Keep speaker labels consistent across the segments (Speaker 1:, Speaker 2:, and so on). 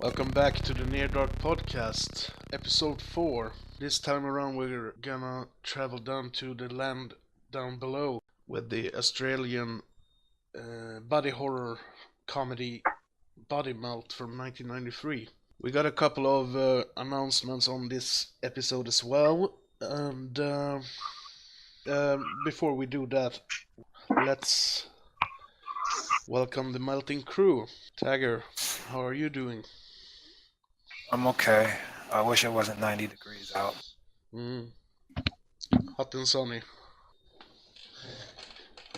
Speaker 1: Welcome back to the Near Dark Podcast, episode 4. This time around we're gonna travel down to the land down below with the Australian body horror comedy Body Melt from 1993. We got a couple of announcements on this episode as well, and before we do that, let's welcome the melting crew. Tagger, how are you doing?
Speaker 2: I'm okay. I wish it wasn't 90 degrees out.
Speaker 1: Hot and sunny.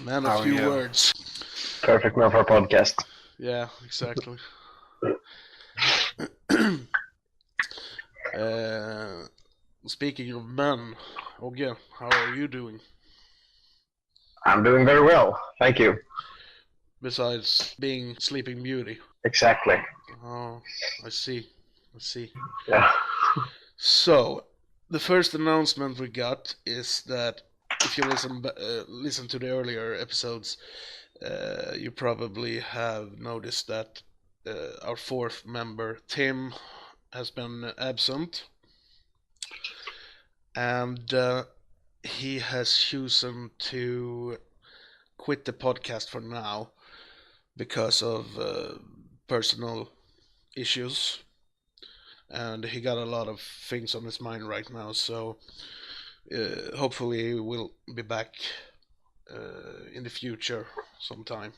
Speaker 1: Man
Speaker 2: How
Speaker 1: of
Speaker 2: are
Speaker 1: few
Speaker 2: you?
Speaker 1: words.
Speaker 3: Perfect man for a podcast.
Speaker 1: Yeah, exactly. Speaking of men, Ogge, how are you doing?
Speaker 3: I'm doing very well, thank you.
Speaker 1: Besides being Sleeping Beauty.
Speaker 3: Exactly.
Speaker 1: Oh, I see.
Speaker 3: Yeah.
Speaker 1: So, the first announcement we got is that if you listen to the earlier episodes, you probably have noticed that our fourth member, Tim, has been absent, and he has chosen to quit the podcast for now because of personal issues, and he got a lot of things on his mind right now, so hopefully we'll be back in the future sometime.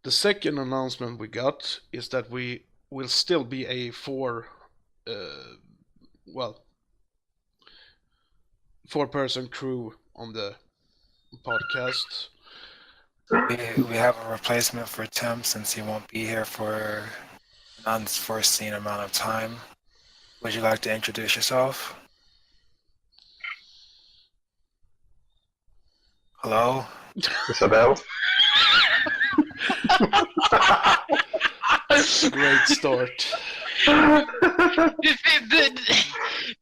Speaker 1: The second announcement we got is that we will still be a four-person crew on the podcast.
Speaker 2: We have a replacement for Tim since he won't be here for an unforeseen amount of time. Would you like to introduce yourself? Hello?
Speaker 3: Isabel?
Speaker 1: Great start.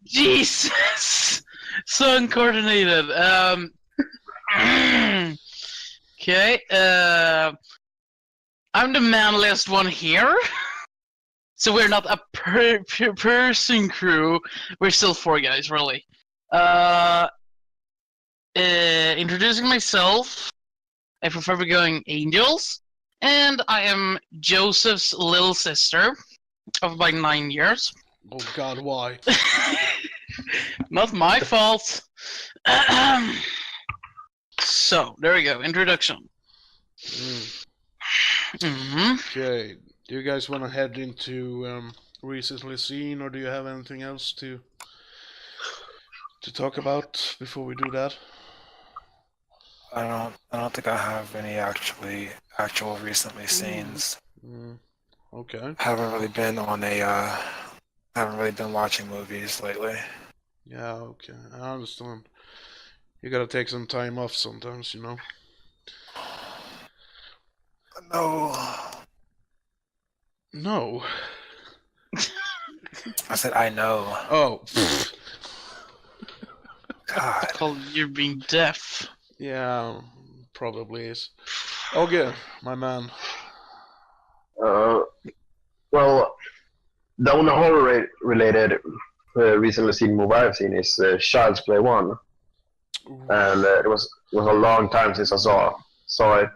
Speaker 4: Jesus! So uncoordinated. Okay, I'm the manliest one here. So we're not a person crew. We're still four guys, really. Introducing myself, I prefer going Angels. And I am Joseph's little sister of about 9 years.
Speaker 1: Oh God, why?
Speaker 4: Not my fault. So, there we go. Introduction.
Speaker 1: Okay, do you guys want to head into recently seen, or do you have anything else to talk about before we do that?
Speaker 2: I don't think I have any actual recently scenes.
Speaker 1: Okay.
Speaker 2: Haven't really been watching movies lately.
Speaker 1: Yeah, okay. I understand. You gotta take some time off sometimes, you know? No.
Speaker 2: I said I know.
Speaker 1: Oh.
Speaker 2: God.
Speaker 4: Called you being deaf.
Speaker 1: Yeah, probably is. Okay, my man.
Speaker 3: Well, the only horror-related recently seen movie I've seen is Child's Play 1. And it was a long time since I saw it.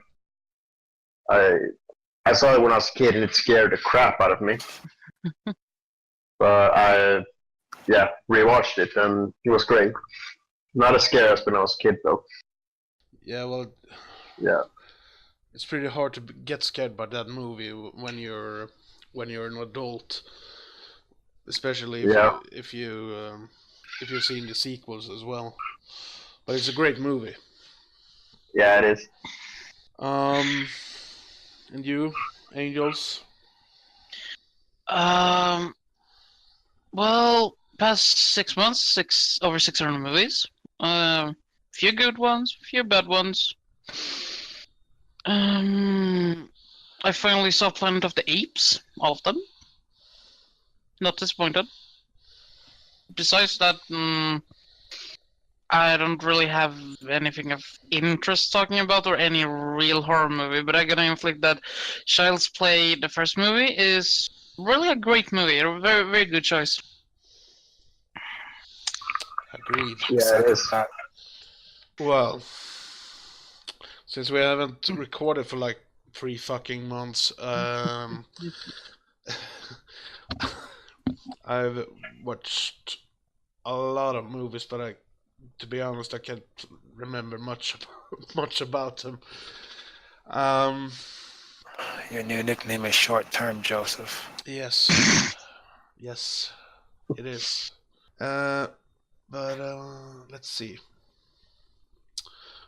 Speaker 3: I saw it when I was a kid and it scared the crap out of me. But I rewatched it and it was great. Not as scary as when I was a kid though.
Speaker 1: Yeah, well,
Speaker 3: Yeah.
Speaker 1: it's pretty hard to get scared by that movie when you're an adult, especially if you've seen the sequels as well. But it's a great movie.
Speaker 3: Yeah, it is.
Speaker 1: And you, Angels?
Speaker 4: Well, past 6 months, over 600 movies. Few good ones, few bad ones. I finally saw Planet of the Apes, all of them. Not disappointed. Besides that, I don't really have anything of interest talking about or any real horror movie, but I'm gonna inflict that Child's Play, the first movie, is really a great movie. A very, very good choice.
Speaker 1: Agreed.
Speaker 3: Yeah, it is.
Speaker 2: That.
Speaker 1: Well, since we haven't recorded for like 3 fucking months, I've watched a lot of movies, but to be honest, I can't remember much about them.
Speaker 2: Your new nickname is Short Term, Joseph.
Speaker 1: Yes, yes, it is. But let's see.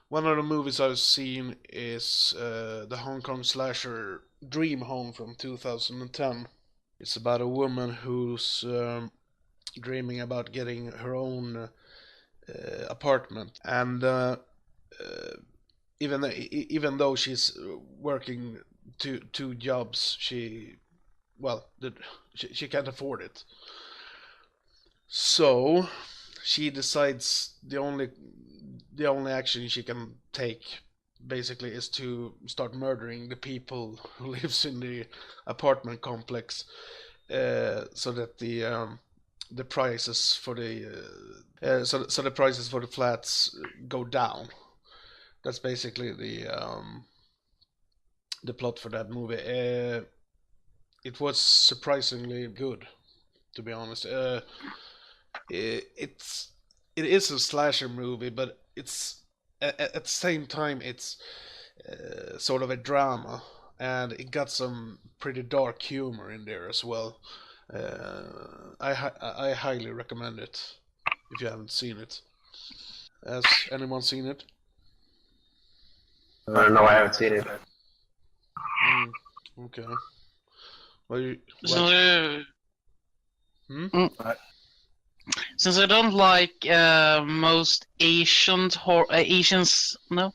Speaker 1: One of the movies I've seen is the Hong Kong slasher Dream Home from 2010. It's about a woman who's dreaming about getting her own apartment, and even though she's working two jobs, she can't afford it. So she decides the only action she can take basically is to start murdering the people who lives in the apartment complex, so that the prices for the prices for the flats go down. That's basically the plot for that movie. It was surprisingly good, to be honest. It is a slasher movie, but it's at the same time it's sort of a drama, and it got some pretty dark humor in there as well. I highly recommend it if you haven't seen it. Has anyone seen it?
Speaker 3: No, I haven't seen it.
Speaker 1: Okay. Well,
Speaker 4: So,
Speaker 2: What?
Speaker 4: since I don't like most Asians, no.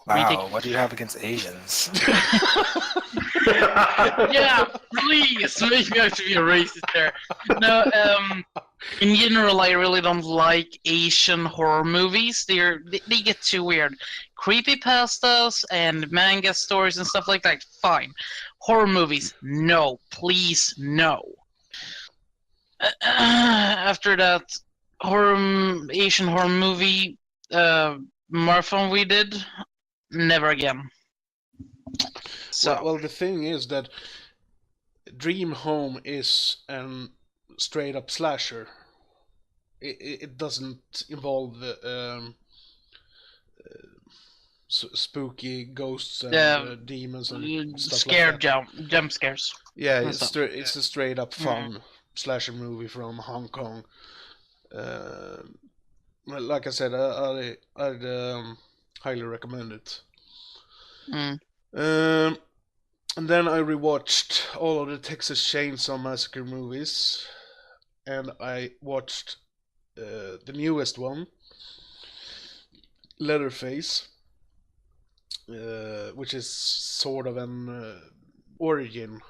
Speaker 2: Wow, what do you have against Asians?
Speaker 4: Yeah, please make me have to be a racist there. No, in general, I really don't like Asian horror movies. They get too weird. Creepypastas and manga stories and stuff like that, fine. Horror movies, no, please, no. After that Asian horror movie marathon we did, never again. So
Speaker 1: well, the thing is that Dream Home is an straight up slasher. It doesn't involve spooky ghosts and demons and stuff
Speaker 4: scared
Speaker 1: like that.
Speaker 4: jump scares.
Speaker 1: Yeah,
Speaker 4: and
Speaker 1: it's
Speaker 4: stuff.
Speaker 1: it's a straight up fun slasher movie from Hong Kong. Like I said, I'd highly recommend it. And then I rewatched all of the Texas Chainsaw Massacre movies, and I watched the newest one, Leatherface, which is sort of an origin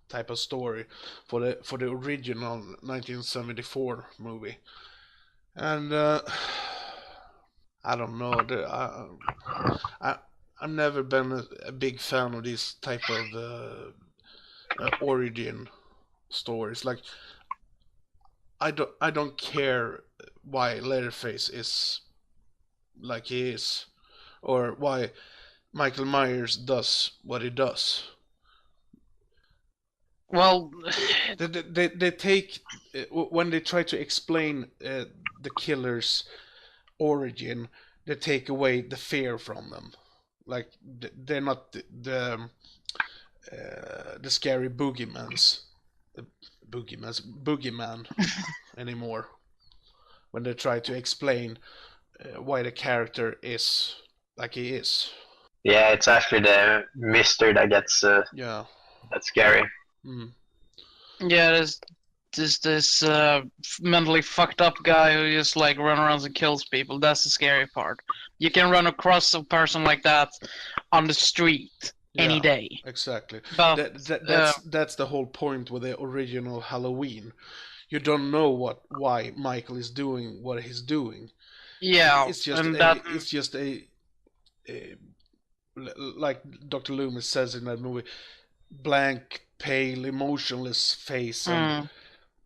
Speaker 1: type of story for the original 1974 movie. And I don't know. I've never been a big fan of this type of origin stories. Like, I don't care why Leatherface is like he is, or why Michael Myers does what he does.
Speaker 4: Well,
Speaker 1: They take when they try to explain the killer's origin, they take away the fear from them. Like, they're not the scary boogeyman anymore. When they try to explain why the character is like he is.
Speaker 3: Yeah, it's actually the Mister that gets
Speaker 1: Yeah.
Speaker 3: that's scary.
Speaker 1: Mm.
Speaker 4: yeah, there's this mentally fucked up guy who just like run around and kills people. That's the scary part. You can run across a person like that on the street any
Speaker 1: Yeah,
Speaker 4: day.
Speaker 1: exactly.
Speaker 4: But
Speaker 1: That's the whole point with the original Halloween. You don't know why Michael is doing what he's doing.
Speaker 4: Yeah,
Speaker 1: It's just
Speaker 4: and that.
Speaker 1: like Dr. Loomis says in that movie, blank, pale, emotionless face and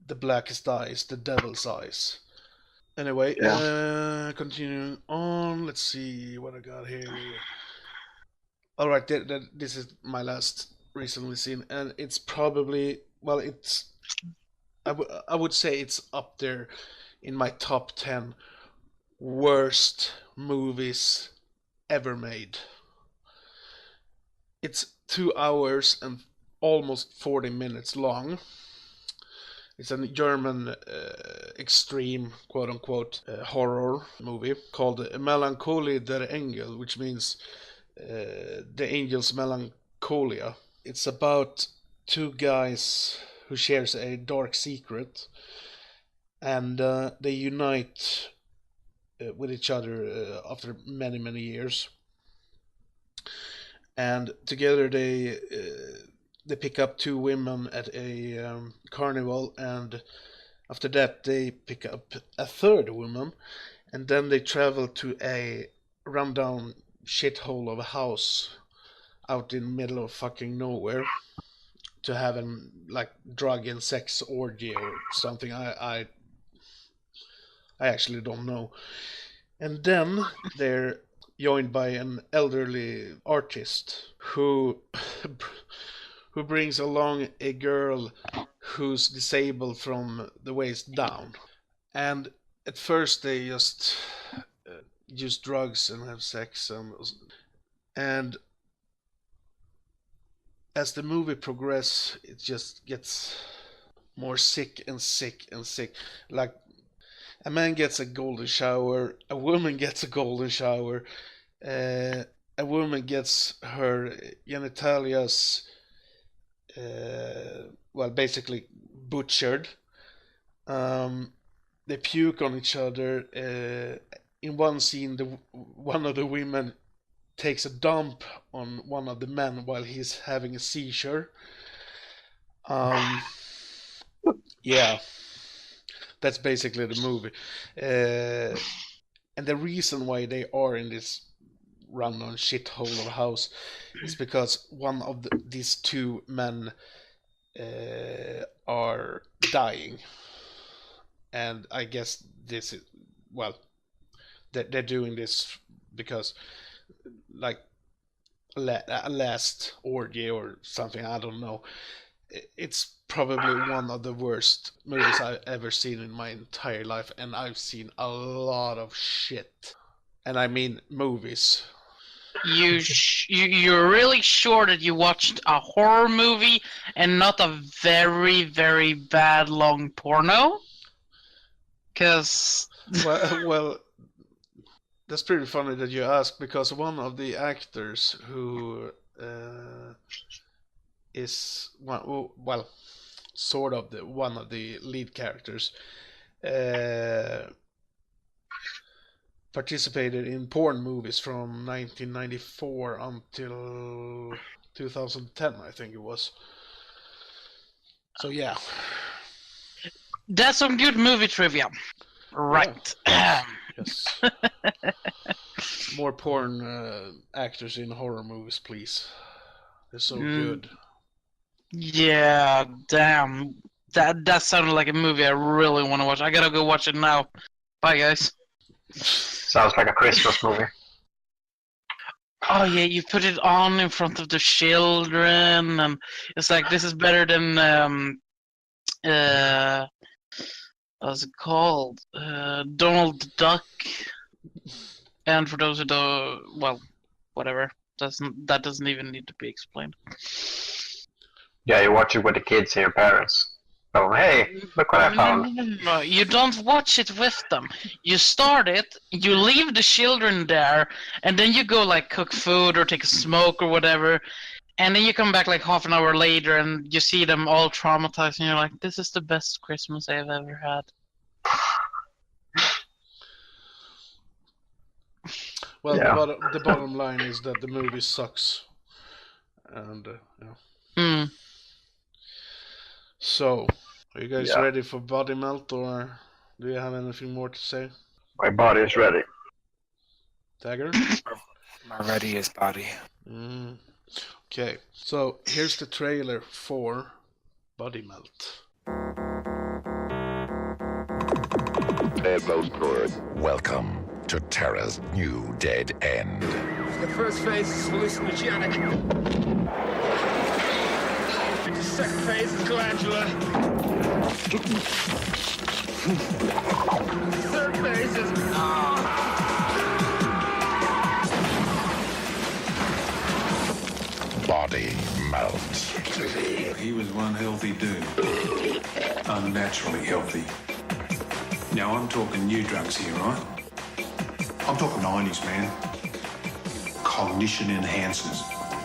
Speaker 1: the blackest eyes, the devil's eyes. Anyway,
Speaker 3: Yeah.
Speaker 1: continuing on. Let's see what I got here. All right, this is my last recently seen, and it's probably I would say it's up there in my top 10 worst movies ever made. It's 2 hours and almost 40 minutes long. It's a German extreme, quote unquote, horror movie called Melancholie der Engel, which means the angel's melancholia. It's about two guys who shares a dark secret, and they unite with each other after many many years, and together they pick up two women at a carnival, and after that they pick up a third woman, and then they travel to a rundown shithole of a house out in the middle of fucking nowhere to have an like drug and sex orgy or something. I actually don't know. And then they're joined by an elderly artist who who brings along a girl who's disabled from the waist down. And at first they just use drugs and have sex, and as the movie progresses, it just gets more sick and sick and sick. Like a man gets a golden shower, a woman gets a golden shower, uh, a woman gets her genitalias, basically butchered. Um, they puke on each other. In one scene, one of the women takes a dump on one of the men while he's having a seizure. Yeah, that's basically the movie. And the reason why they are in this run-on shithole of a house is because one of these two men are dying, and I guess this is they're doing this because like a last orgy or something. I don't know. It's probably one of the worst movies I've ever seen in my entire life, and I've seen a lot of shit. And I mean movies.
Speaker 4: You're really sure that you watched a horror movie and not a very very bad long porno? Cause
Speaker 1: Well, that's pretty funny that you ask, because one of the actors who is sort of the one of the lead characters participated in porn movies from 1994 until 2010, I think it was. So yeah,
Speaker 4: that's some good movie trivia. Right.
Speaker 1: yes. More porn actors in horror movies, please. They're so good.
Speaker 4: Yeah, damn. That sounded like a movie I really want to watch. I gotta go watch it now. Bye, guys.
Speaker 3: Sounds like a Christmas movie.
Speaker 4: Oh yeah, you put it on in front of the children, and it's like this is better than what's it called? Donald Duck. And for those who don't, well, whatever. That doesn't even need to be explained.
Speaker 3: Yeah, you watch it with the kids and your parents. Oh, hey, look what I found.
Speaker 4: No, you don't watch it with them. You start it, you leave the children there, and then you go like cook food or take a smoke or whatever, and then you come back like half an hour later and you see them all traumatized, and you're like, this is the best Christmas I've ever had.
Speaker 1: Well,
Speaker 3: Yeah.
Speaker 1: the bottom line is that the movie sucks, and yeah. So, are you guys ready for body melt, or do you have anything more to say?
Speaker 3: My body is ready.
Speaker 1: Tagger?
Speaker 2: My ready is body.
Speaker 1: Okay, so here's the trailer for Body Melt.
Speaker 5: Welcome to Terra's new dead end.
Speaker 6: The first phase is hallucinogenic. The second phase is glandular. The third phase is...
Speaker 5: Body Melt.
Speaker 7: He was one healthy dude. Unnaturally healthy. Now I'm talking new drugs here, right? I'm talking 90s, man. Cognition enhancers.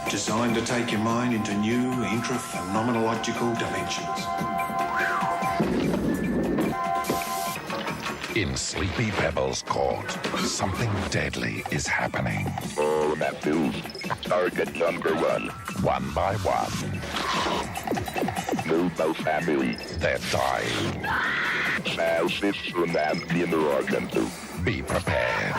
Speaker 7: Designed to take your mind into new intra-phenomenological dimensions.
Speaker 5: In Sleepy Pebbles Court, something deadly is happening.
Speaker 8: All Matthews, target number 1.
Speaker 5: One by one,
Speaker 8: Noble family,
Speaker 5: they're dying.
Speaker 8: male system and mineral organ too.
Speaker 5: Be prepared,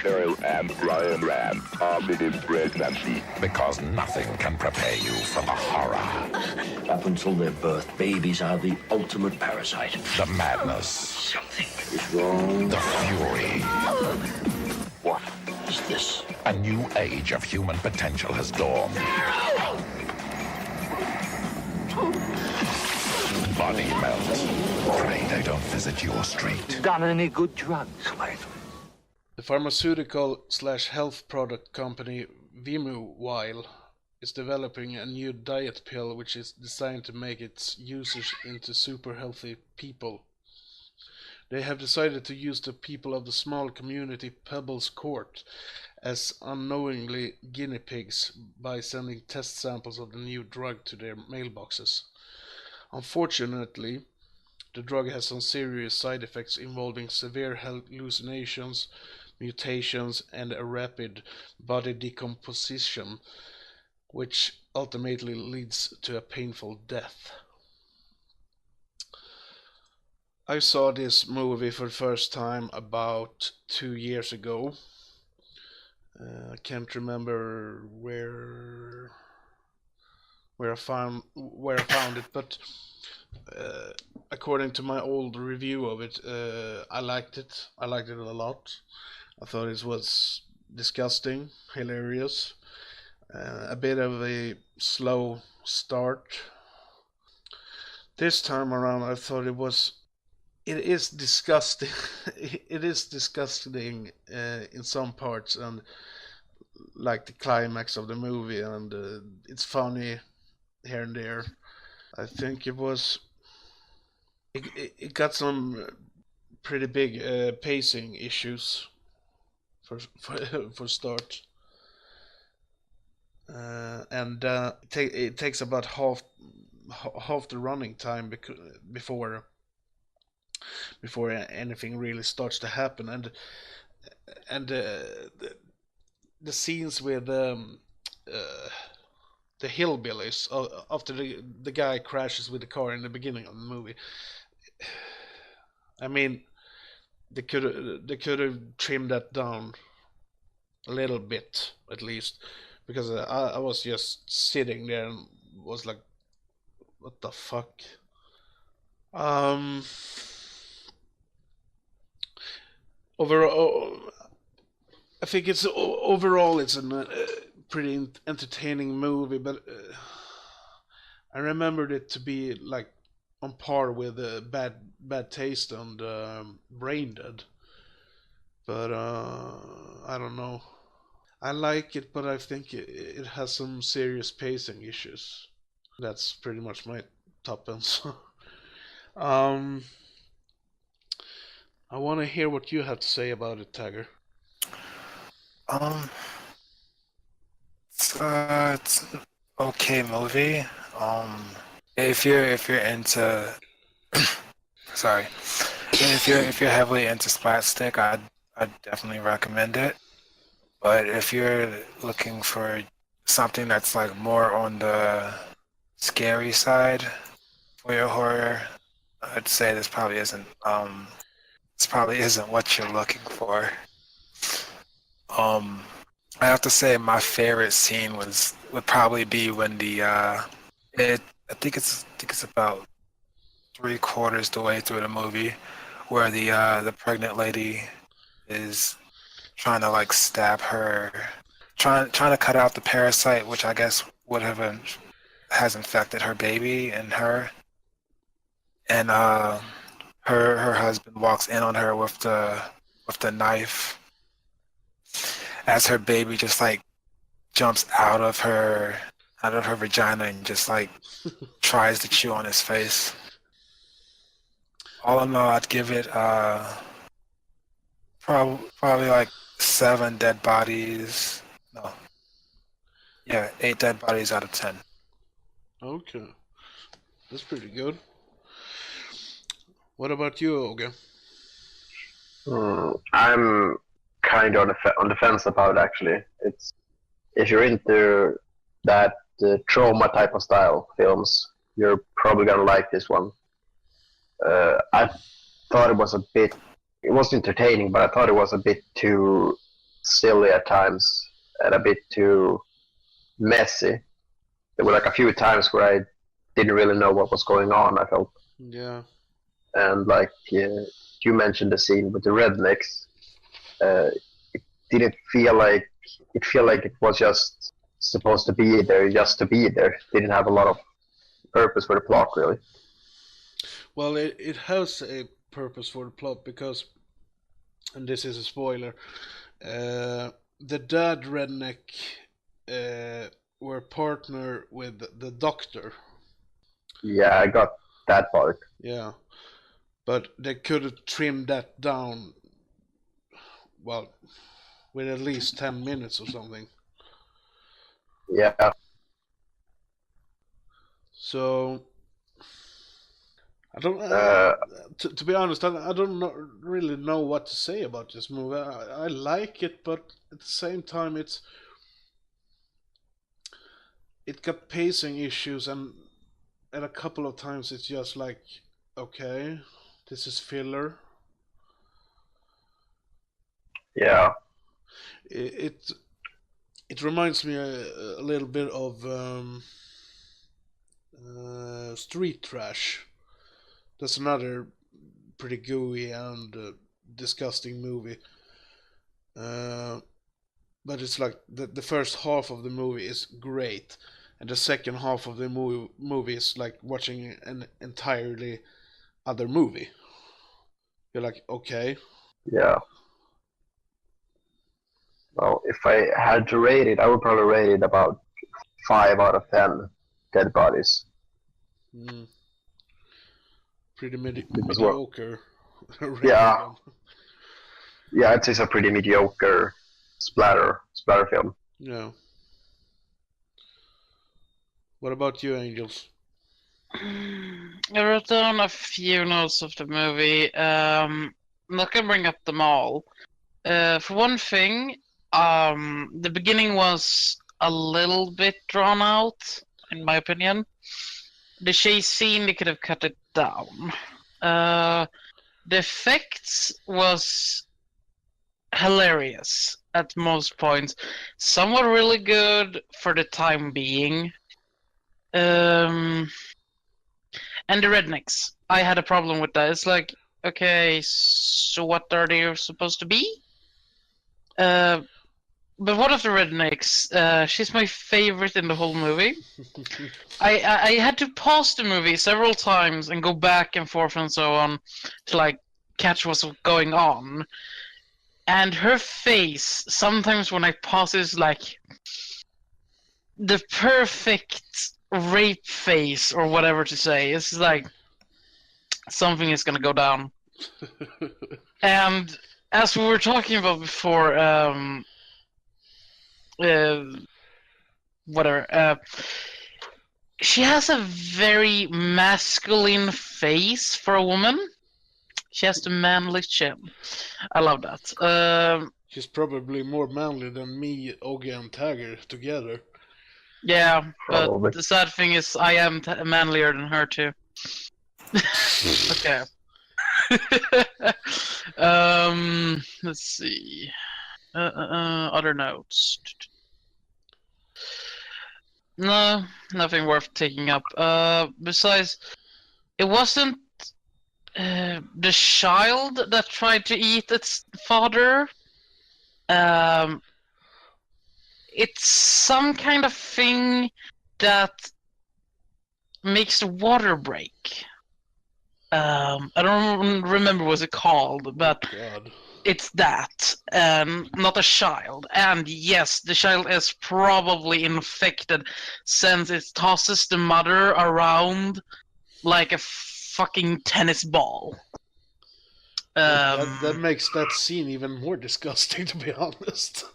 Speaker 8: Cheryl and Brian ran positive pregnancy.
Speaker 5: because nothing can prepare you for the horror,
Speaker 9: Up until their birth, babies are the ultimate parasite.
Speaker 5: the madness,
Speaker 9: Something is wrong.
Speaker 5: the fury.
Speaker 9: What is this?
Speaker 5: A new age of human potential has dawned. Body Melt. Afraid I don't visit your street.
Speaker 9: Done any good drugs lately?
Speaker 1: The pharmaceutical/health product company Vimu is developing a new diet pill which is designed to make its users into super healthy people. They have decided to use the people of the small community Pebbles Court as unknowingly guinea pigs by sending test samples of the new drug to their mailboxes. Unfortunately, the drug has some serious side effects involving severe hallucinations, mutations, and a rapid body decomposition, which ultimately leads to a painful death. I saw this movie for the first time about 2 years ago. I can't remember where I found it, but according to my old review of it, I liked it. I liked it a lot. I thought it was disgusting, hilarious, a bit of a slow start. This time around, I thought it is disgusting. It is disgusting in some parts, and like the climax of the movie, and it's funny here and there. I think it got some pretty big pacing issues for start, and it takes about half the running time before anything really starts to happen, and the scenes with the hillbillies after the guy crashes with the car in the beginning of the movie. I mean, they could have trimmed that down a little bit at least, because I was just sitting there and was like, what the fuck. Overall, I think it's a pretty entertaining movie, but I remembered it to be like on par with Bad Taste and Brain Dead. But I don't know. I like it, but I think it has some serious pacing issues. That's pretty much my top answer. I want to hear what you have to say about it, Tagger.
Speaker 2: It's an okay movie. If you're into sorry, if you're heavily into Splatstick, I'd definitely recommend it. But if you're looking for something that's like more on the scary side for your horror, I'd say this probably isn't this probably isn't what you're looking for. I have to say my favorite scene would probably be when I think it's about 3/4 the way through the movie, where the pregnant lady is trying to like stab her, trying to cut out the parasite, which I guess has infected her baby and her, and her husband walks in on her with the knife as her baby just like jumps out of her vagina and just like tries to chew on his face. All in all, I'd give it probably like 7 dead bodies. No, yeah, 8 dead bodies out of 10.
Speaker 1: Okay, that's pretty good. What about you, Ogge?
Speaker 3: I'm kind of on the fence about it, actually. It's if you're into that trauma type of style films, you're probably gonna like this one. I thought it was it was entertaining, but I thought it was a bit too silly at times and a bit too messy. There were like a few times where I didn't really know what was going on, I felt.
Speaker 1: Yeah.
Speaker 3: And like you mentioned the scene with the rednecks, it didn't feel like it was just supposed to be there just to be there. It didn't have a lot of purpose for the plot, really.
Speaker 1: Well, it has a purpose for the plot because, and this is a spoiler, the dad redneck were partner with the doctor.
Speaker 3: Yeah, I got that part.
Speaker 1: Yeah, but they could have trimmed that down, well, with at least 10 minutes or something.
Speaker 3: Yeah.
Speaker 1: So I don't. To be honest, I don't really know what to say about this movie. I like it, but at the same time, it got pacing issues, and a couple of times it's just like, okay, this is filler.
Speaker 3: Yeah.
Speaker 1: It reminds me a little bit of Street Trash. That's another pretty gooey and disgusting movie. But it's like the first half of the movie is great, and the second half of the movie is like watching an entirely other movie. You're like, okay.
Speaker 3: Yeah. Well, if I had to rate it, I would probably rate it about 5 out of 10 dead bodies.
Speaker 1: Pretty mediocre.
Speaker 3: Yeah. Yeah, I'd say it's a pretty mediocre splatter film.
Speaker 1: Yeah. What about you, Angels?
Speaker 4: I wrote down a few notes of the movie. I'm not gonna bring up them all. For one thing, the beginning was a little bit drawn out, in my opinion. The chase scene, they could have cut it down. The effects was hilarious at most points. Some were really good for the time being. And the rednecks, I had a problem with that. It's like, okay, so what are they supposed to be? But one of the rednecks, she's my favorite in the whole movie. I had to pause the movie several times and go back and forth and so on to like catch what's going on. And her face, sometimes when I pause, is like the perfect rape face or whatever to say. It's like something is gonna go down. And as we were talking about before, she has a very masculine face for a woman. She has the manly chin. I love that.
Speaker 1: She's probably more manly than me, Ogge, and Tagger together.
Speaker 4: Yeah, but the sad thing is I am manlier than her too. Okay. Let's see. Other notes. No, nothing worth taking up. Besides, it wasn't the child that tried to eat its father. It's some kind of thing that makes the water break. I don't remember what it's called, but
Speaker 1: God.
Speaker 4: it's that, not a child. And yes, the child is probably infected since it tosses the mother around like a fucking tennis ball.
Speaker 1: That makes that scene even more disgusting, to be honest.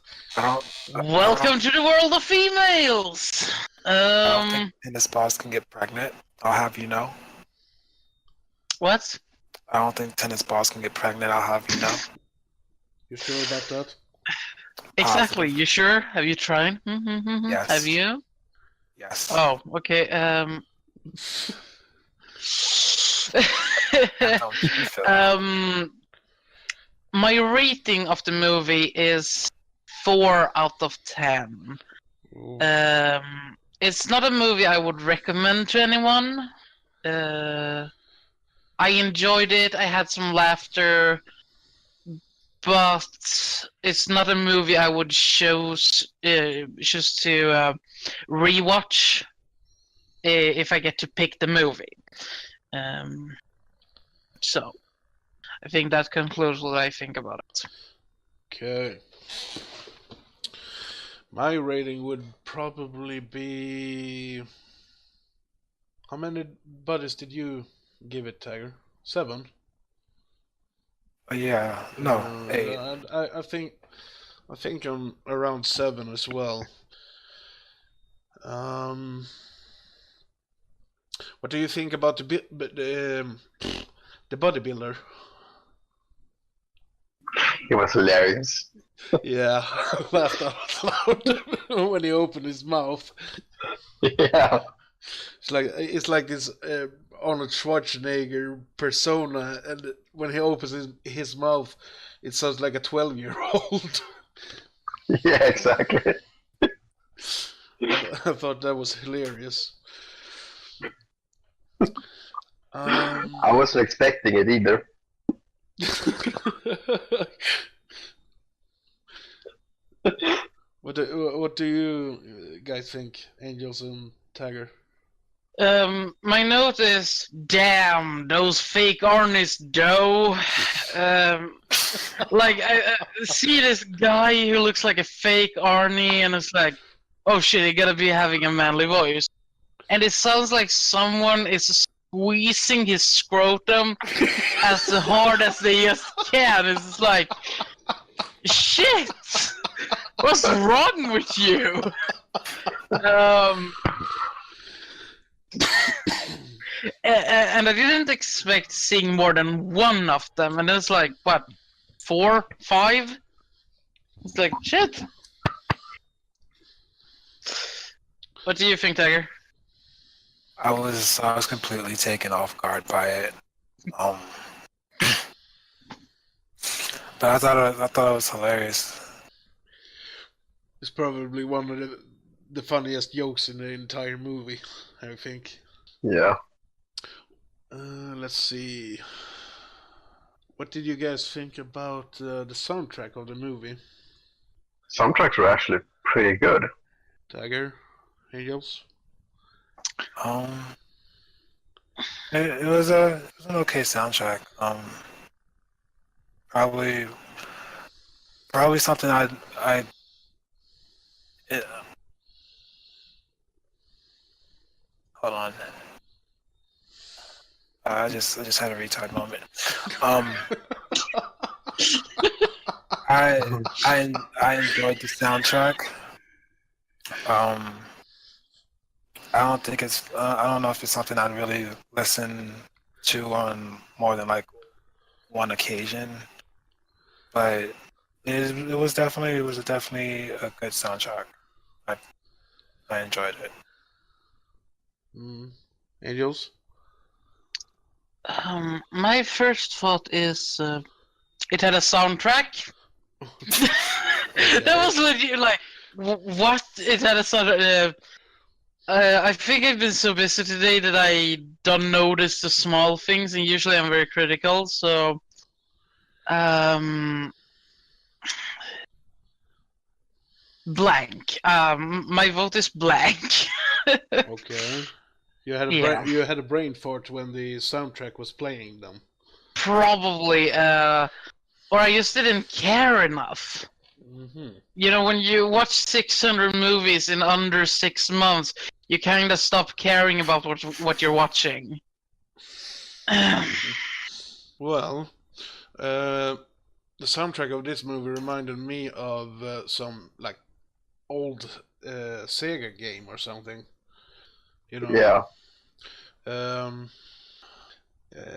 Speaker 4: Welcome to the world of females!
Speaker 2: I don't think tennis balls can get pregnant. I'll have you know.
Speaker 4: What?
Speaker 2: I don't think tennis balls can get pregnant. I'll have you know.
Speaker 1: You sure about that?
Speaker 4: Exactly.
Speaker 2: Positive.
Speaker 4: You sure? Have you tried?
Speaker 2: Yes.
Speaker 4: Have you?
Speaker 2: Yes.
Speaker 4: Oh, okay.
Speaker 2: Don't you feel
Speaker 4: My rating of the movie is 4 out of 10. It's not a movie I would recommend to anyone. I enjoyed it. I had some laughter, but it's not a movie I would choose to rewatch if I get to pick the movie. So, I think that concludes what I think about it.
Speaker 1: Okay. My rating would probably be... How many buddies did you give it, Tiger? 7?
Speaker 2: Yeah. No. 8.
Speaker 1: I think I'm around 7 as well. What do you think about the bodybuilder?
Speaker 3: It was hilarious.
Speaker 1: Yeah, laughed out loud when he opened his mouth.
Speaker 3: Yeah.
Speaker 1: It's like this Arnold Schwarzenegger persona, and when he opens his mouth, it sounds like a 12-year-old.
Speaker 3: Yeah, exactly.
Speaker 1: I thought that was hilarious.
Speaker 3: I wasn't expecting it either.
Speaker 1: What do you guys think, Angels and Tiger?
Speaker 4: My note is, damn, those fake Arnie's dough. Like, I see this guy who looks like a fake Arnie, and it's like, oh shit, he gotta be having a manly voice. And it sounds like someone is squeezing his scrotum as hard as they just can. It's just like, shit! What's wrong with you? And I didn't expect seeing more than one of them, and it's like, what, 4, 5? It's like, shit. What do you think, Tiger?
Speaker 2: I was completely taken off guard by it. But I thought it was hilarious.
Speaker 1: It's probably one of the funniest jokes in the entire movie, I think.
Speaker 3: Yeah.
Speaker 1: Let's see. What did you guys think about the soundtrack of the movie?
Speaker 3: Soundtracks were actually pretty good.
Speaker 1: Tiger? Angels?
Speaker 2: It was an okay soundtrack. Probably something hold on. I just had a retard moment. I enjoyed the soundtrack. I don't think it's. I don't know if it's something I'd really listen to on more than like one occasion, but it was definitely a good soundtrack. I enjoyed it.
Speaker 1: Angels?
Speaker 4: My first thought is It had a soundtrack. That was legit, like, what? It had a soundtrack. I think I've been so busy today that I don't notice the small things, and usually I'm very critical, so... Blank. My vote is blank.
Speaker 1: Okay. You had a
Speaker 4: Yeah.
Speaker 1: you had a brain fart when the soundtrack was playing them.
Speaker 4: Probably, or I just didn't care enough.
Speaker 1: Mm-hmm.
Speaker 4: You know, when you watch 600 movies in under 6 months, you kind of stop caring about what you're watching.
Speaker 1: Well, the soundtrack of this movie reminded me of some like old Sega game or something. You know.
Speaker 3: Yeah.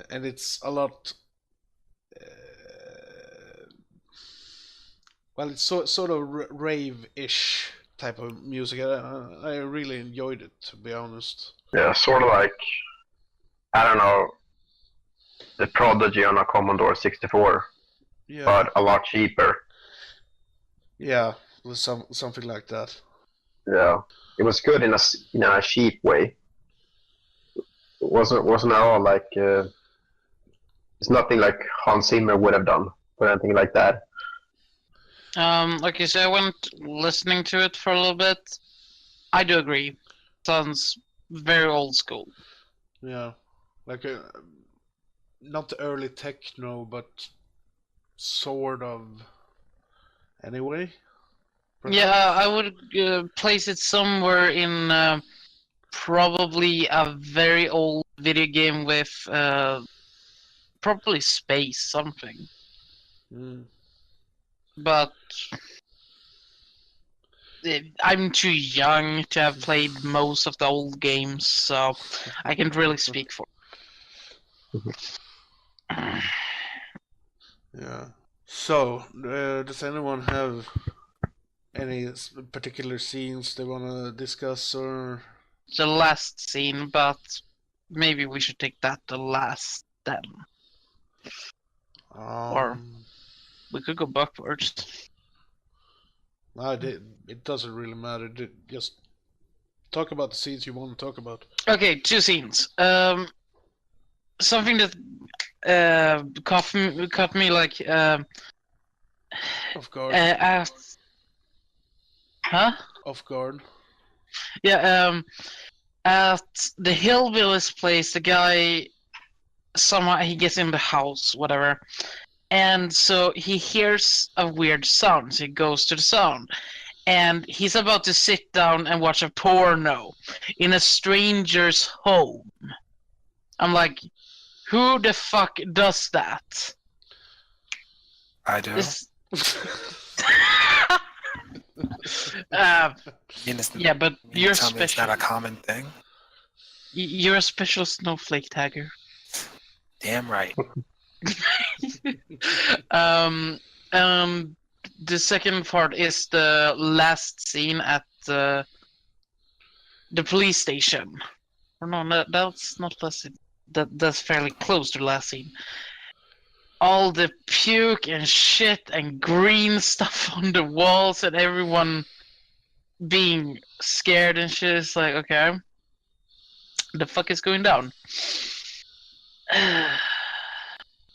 Speaker 1: And it's a lot. Well, it's sort of rave-ish type of music. I really enjoyed it, to be honest.
Speaker 3: Yeah, sort of like, I don't know, the Prodigy on a Commodore 64,
Speaker 1: Yeah.
Speaker 3: but a lot cheaper.
Speaker 1: Yeah, it was something like that.
Speaker 3: Yeah, it was good in a cheap way. It wasn't at all like it's nothing like Hans Zimmer would have done or anything like that.
Speaker 4: Okay, so I went listening to it for a little bit. I do agree. Sounds very old school.
Speaker 1: Yeah, like not the early techno, but sort of. Anyway. Perhaps?
Speaker 4: Yeah, I would place it somewhere in probably a very old video game with probably space something.
Speaker 1: Mm.
Speaker 4: But I'm too young to have played most of the old games, so I can't really speak for it.
Speaker 1: Yeah. So, does anyone have any particular scenes they want to discuss or?
Speaker 4: The last scene, but maybe we should take that the last then. Or we could go backwards.
Speaker 1: No, it doesn't really matter. Just talk about the scenes you want to talk about.
Speaker 4: Okay, 2 scenes. Something that caught me like
Speaker 1: Off guard. Off guard.
Speaker 4: Yeah. At the hillbilly's place, the guy somehow he gets in the house, whatever, and so he hears a weird sound. So he goes to the sound, and he's about to sit down and watch a porno in a stranger's home. I'm like, who the fuck does that?
Speaker 2: I do.
Speaker 4: Yeah, but you're
Speaker 2: tell me it's
Speaker 4: special.
Speaker 2: not a common thing.
Speaker 4: You're a special snowflake tagger.
Speaker 2: Damn right.
Speaker 4: The second part is the last scene at the police station. Or no, that's not last scene. That's fairly close to the last scene. All the puke and shit and green stuff on the walls and everyone being scared and shit. It's like, okay, the fuck is going down? I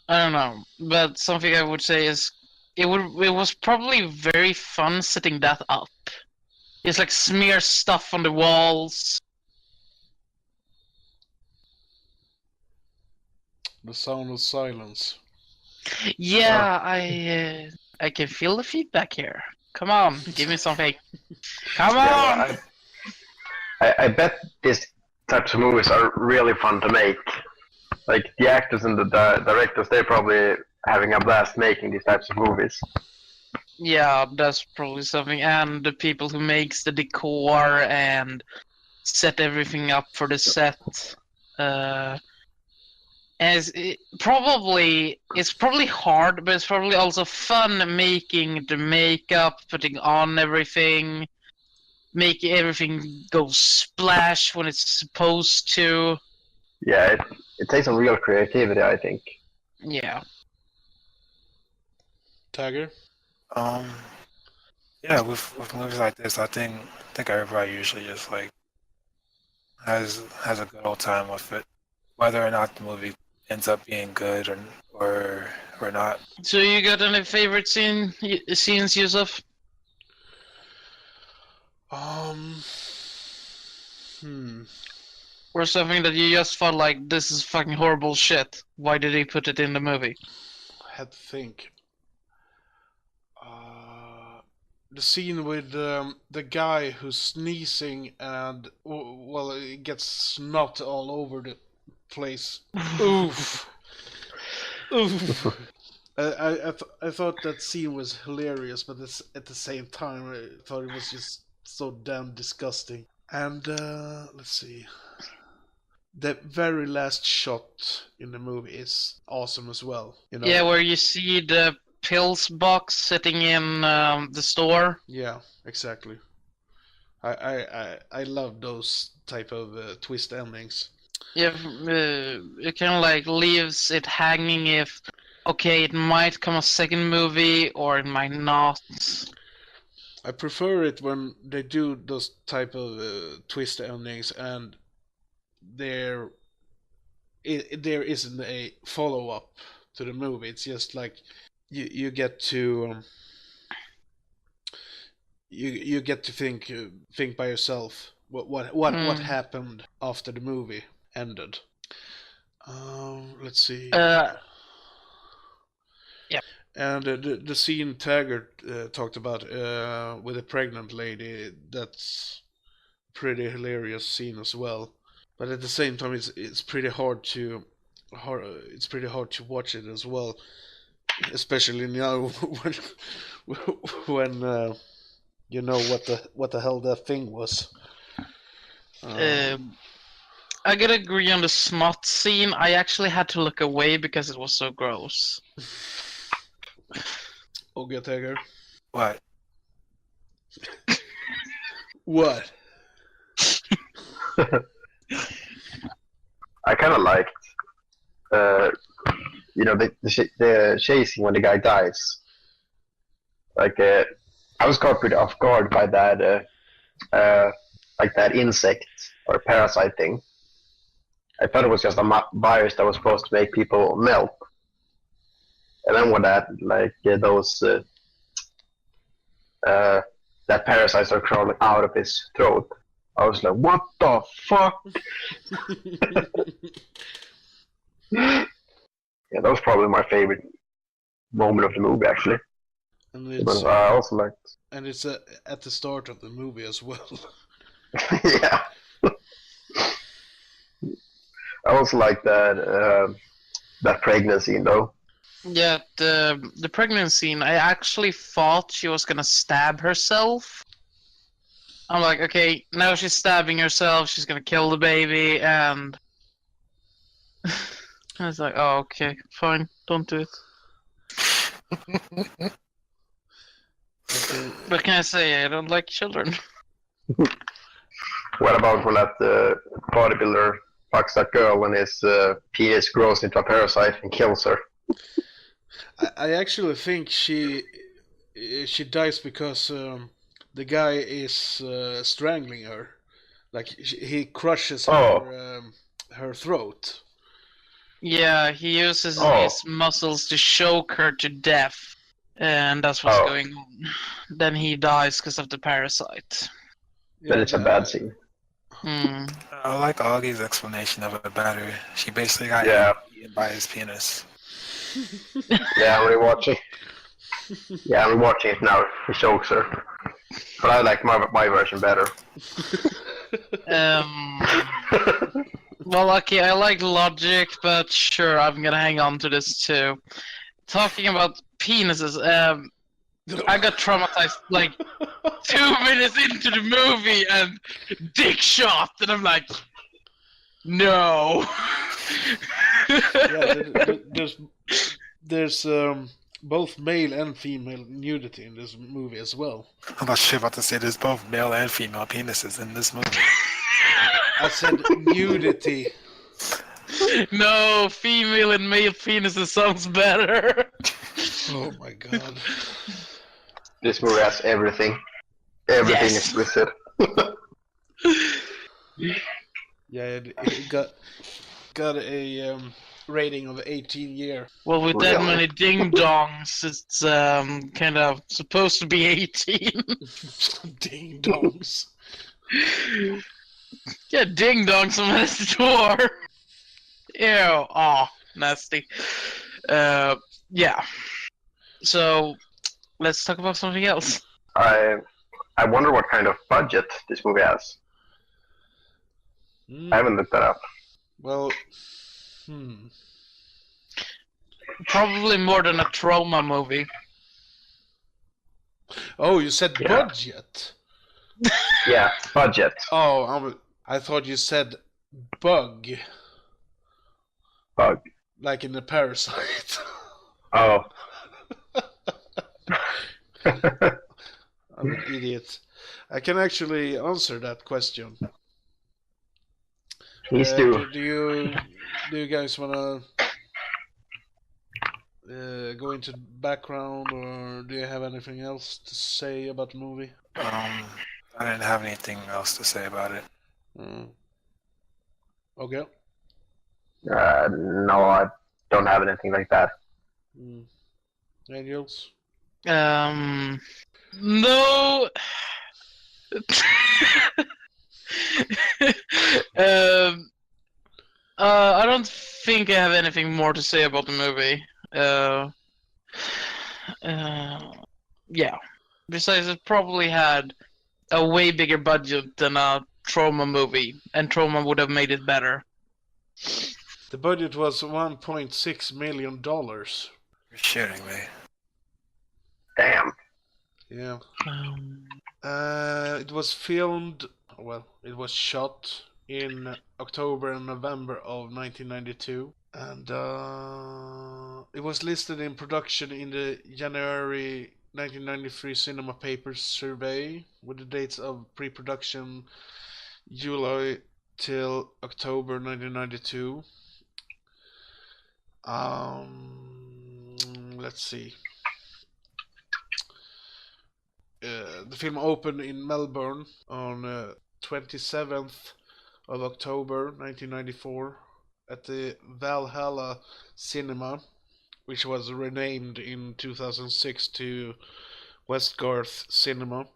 Speaker 4: don't know, but something I would say is it was probably very fun setting that up. It's like smear stuff on the walls.
Speaker 1: The sound of silence.
Speaker 4: Yeah, I can feel the feedback here. Come on, give me something. Come on!
Speaker 3: Yeah, I bet these types of movies are really fun to make. Like the actors and the directors, they're probably having a blast making these types of movies.
Speaker 4: Yeah, that's probably something. And the people who makes the decor and set everything up for the set. It's probably hard, but it's probably also fun making the makeup, putting on everything, making everything go splash when it's supposed to.
Speaker 3: Yeah, it takes some real creativity, I think.
Speaker 4: Yeah.
Speaker 1: Tiger?
Speaker 2: Yeah, with movies like this, I think everybody usually just like has a good old time with it, whether or not the movie ends up being good or not.
Speaker 4: So you got any favorite scenes, Josef? Or something that you just felt like, this is fucking horrible shit. Why did he put it in the movie?
Speaker 1: I had to think. The scene with the guy who's sneezing and well, it gets snot all over the place. Oof. Oof. I thought that scene was hilarious, but at the same time, I thought it was just so damn disgusting. And let's see. The very last shot in the movie is awesome as well. You know?
Speaker 4: Yeah, where you see the pills box sitting in the store.
Speaker 1: Yeah, exactly. I love those type of twist endings.
Speaker 4: Yeah, it kind of like leaves it hanging if, okay, it might come a second movie or it might not.
Speaker 1: I prefer it when they do those type of twist endings and there isn't a follow up to the movie. It's just like you get to you get to think by yourself what happened after the movie ended. Let's see.
Speaker 4: Yeah.
Speaker 1: And the scene Taggart talked about with a pregnant lady, that's pretty hilarious scene as well. But at the same time, it's pretty hard to watch it as well, especially now when you know what the hell that thing was.
Speaker 4: I gotta agree on the smut scene. I actually had to look away because it was so gross.
Speaker 1: Ogge Tiger.
Speaker 2: What?
Speaker 1: What?
Speaker 3: I kind of liked, the chasing when the guy dies. Like, I was caught pretty off guard by that, like that insect or parasite thing. I thought it was just a virus that was supposed to make people melt. And then when that, like, that parasites are crawling out of his throat, I was like, what the fuck? Yeah, that was probably my favorite moment of the movie, actually.
Speaker 1: And
Speaker 3: but I also liked...
Speaker 1: And it's at the start of the movie as well.
Speaker 3: Yeah. I also like that pregnancy, though.
Speaker 4: Yeah, the pregnancy scene, I actually thought she was gonna stab herself. I'm like, okay, now she's stabbing herself, she's gonna kill the baby, and I was like, oh, okay, fine, don't do it. What can I say? I don't like children.
Speaker 3: What about when that bodybuilder fucks that girl and his penis grows into a parasite and kills her?
Speaker 1: I actually think she dies because the guy is strangling her. Like he crushes her throat.
Speaker 4: Yeah, he uses his muscles to choke her to death, and that's what's going on. Then he dies because of the parasite.
Speaker 3: Then it's a bad scene.
Speaker 2: I like Augie's explanation of it better. She basically got eaten by his penis.
Speaker 3: Yeah, I'm rewatching. Yeah, I'm rewatching it now. He chokes her. But I like my version better.
Speaker 4: Well, okay, I like logic, but sure, I'm gonna hang on to this too. Talking about penises, I got traumatized like 2 minutes into the movie and dick shot, and I'm like, no.
Speaker 1: Yeah, there's both male and female nudity in this movie as well.
Speaker 2: I'm not sure about to say there's both male and female penises in this movie.
Speaker 1: I said nudity.
Speaker 4: No, female and male penises sounds better.
Speaker 1: Oh my god.
Speaker 3: This movie has everything. Everything
Speaker 4: Yes.
Speaker 3: is twisted.
Speaker 1: Yeah, it got a rating of 18 year.
Speaker 4: Well, with that
Speaker 3: Really?
Speaker 4: many ding dongs, it's kind of supposed to be 18.
Speaker 1: Ding dongs.
Speaker 4: Yeah, ding dongs on his door. Ew, aw, nasty. Yeah. So let's talk about something else.
Speaker 3: I wonder what kind of budget this movie has. I haven't looked that up.
Speaker 1: Well,
Speaker 4: Probably more than a trauma movie.
Speaker 1: Oh, you said
Speaker 3: Yeah.
Speaker 1: budget.
Speaker 3: Yeah, budget.
Speaker 1: Oh, I thought you said bug,
Speaker 3: Bug.
Speaker 1: like in the Parasite.
Speaker 3: Oh.
Speaker 1: I'm an idiot. I can actually answer that question.
Speaker 3: Please do.
Speaker 1: Do you guys wanna go into background, or do you have anything else to say about the movie?
Speaker 2: I didn't have anything else to say about it.
Speaker 1: Okay.
Speaker 3: No, I don't have anything like that.
Speaker 1: Angels?
Speaker 4: No. I don't think I have anything more to say about the movie. Yeah. Besides, it probably had a way bigger budget than a trauma movie, and trauma would have made it better.
Speaker 1: The budget was $1.6 million.
Speaker 2: You're shitting me.
Speaker 3: Damn.
Speaker 1: Yeah. It was filmed, it was shot in October and November of 1992. And it was listed in production in the January 1993 Cinema Papers survey, with the dates of pre-production July till October 1992. Let's see. The film opened in Melbourne on 27th of October 1994 at the Valhalla Cinema, which was renamed in 2006 to Westgarth Cinema.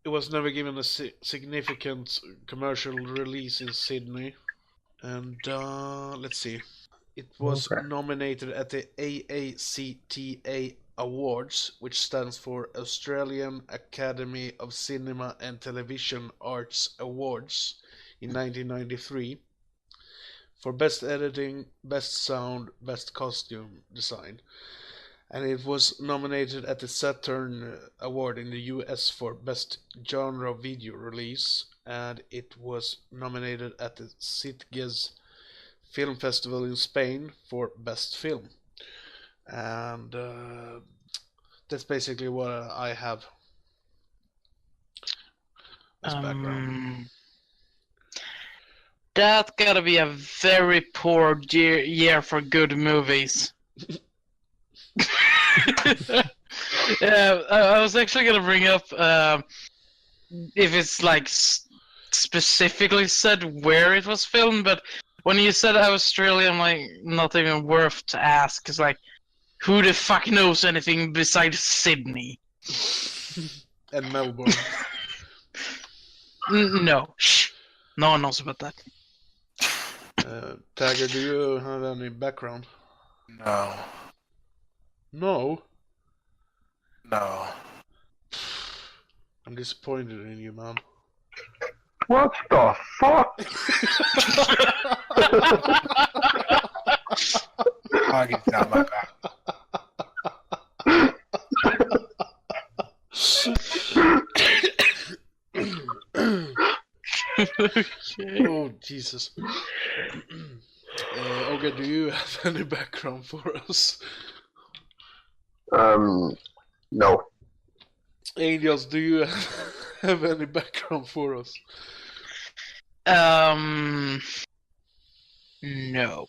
Speaker 1: It was never given a significant commercial release in Sydney. And let's see. It was nominated at the AACTA Awards, which stands for Australian Academy of Cinema and Television Arts Awards, in 1993 for Best Editing, Best Sound, Best Costume Design. And it was nominated at the Saturn Award in the US for Best Genre Video Release, and it was nominated at the Sitges Film Festival in Spain for Best Film. And that's basically what I have as background.
Speaker 4: That gotta be a very poor year for good movies. I was actually gonna bring up if it's like specifically said where it was filmed, but when you said Australia, I'm like, not even worth to ask. It's like, who the fuck knows anything besides Sydney?
Speaker 1: And Melbourne.
Speaker 4: No. Shh. No one knows about that.
Speaker 1: Tiger, do you have any background?
Speaker 2: No.
Speaker 1: No?
Speaker 2: No.
Speaker 1: I'm disappointed in you, man.
Speaker 3: What the fuck?
Speaker 2: Ogge's not my back.
Speaker 1: Oh, Jesus. Ogge, do you have any background for us?
Speaker 3: No.
Speaker 1: Angels, do you have any background for us?
Speaker 4: No.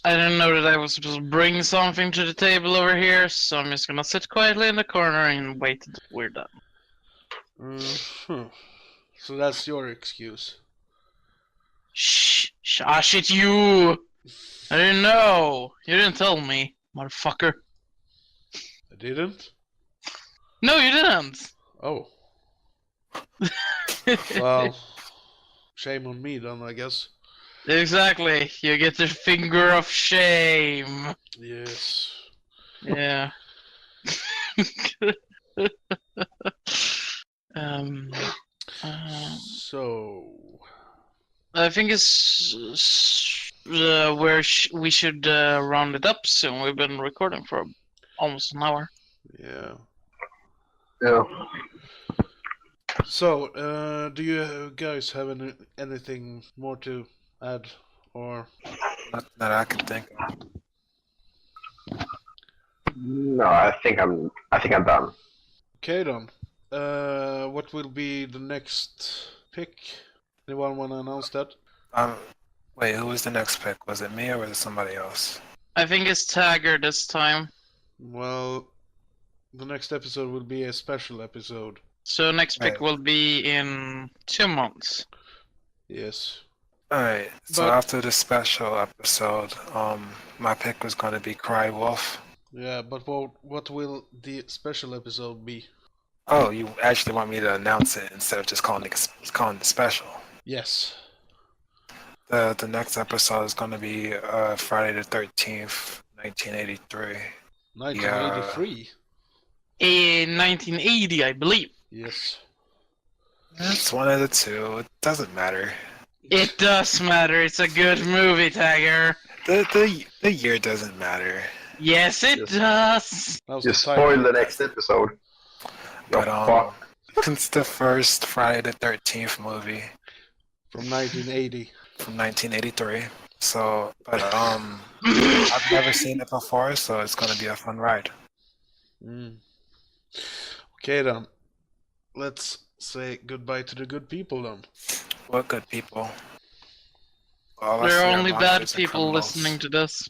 Speaker 4: I didn't know that I was supposed to bring something to the table over here, so I'm just gonna sit quietly in the corner and wait until we're done.
Speaker 1: So that's your excuse.
Speaker 4: Shh! Shit, you! I didn't know! You didn't tell me, motherfucker.
Speaker 1: I didn't?
Speaker 4: No, you didn't!
Speaker 1: Oh. Well, shame on me then, I guess.
Speaker 4: Exactly. You get the finger of shame.
Speaker 1: Yes.
Speaker 4: Yeah. um,
Speaker 1: So...
Speaker 4: I think it's where we should round it up soon. We've been recording for almost an hour.
Speaker 1: Yeah.
Speaker 3: Yeah.
Speaker 1: So, do you guys have anything more to add, or?
Speaker 2: Not that I can think of.
Speaker 3: No, I think I'm done.
Speaker 1: Okay then. What will be the next pick? Anyone want to announce that?
Speaker 2: Wait, who was the next pick? Was it me or was it somebody else?
Speaker 4: I think it's Tagger this time.
Speaker 1: Well, the next episode will be a special episode.
Speaker 4: So next pick
Speaker 2: Right.
Speaker 4: will be in 2 months.
Speaker 1: Yes.
Speaker 2: Alright, so
Speaker 1: But-
Speaker 2: after the special episode, my pick was gonna be Cry Wolf.
Speaker 1: Yeah, but what will the special episode be?
Speaker 2: Oh, you actually want me to announce it instead of just calling it special?
Speaker 1: Yes.
Speaker 2: The next episode is gonna be Friday the 13th, 1983.
Speaker 1: 1983.
Speaker 4: In 1980, I believe.
Speaker 1: Yes.
Speaker 2: It's one of the two. It doesn't matter.
Speaker 4: It does matter. It's a good movie, Tagger.
Speaker 2: The year doesn't matter.
Speaker 4: Yes, it does.
Speaker 1: Now's
Speaker 3: You
Speaker 1: the time.
Speaker 3: spoil the next episode.
Speaker 2: But
Speaker 3: fuck.
Speaker 2: it's the first Friday the 13th movie
Speaker 1: From 1980.
Speaker 2: from 1983. So, but I've never seen it before, so it's gonna be a fun ride.
Speaker 1: Okay then. Let's say goodbye to the good people then.
Speaker 2: What good people? All I
Speaker 4: There
Speaker 2: see
Speaker 4: are only bad
Speaker 2: monsters and
Speaker 4: people
Speaker 2: criminals.
Speaker 4: listening to this.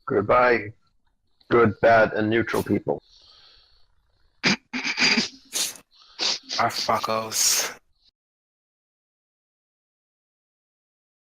Speaker 3: Goodbye. Good, bad, and neutral people.
Speaker 2: Our fuckos.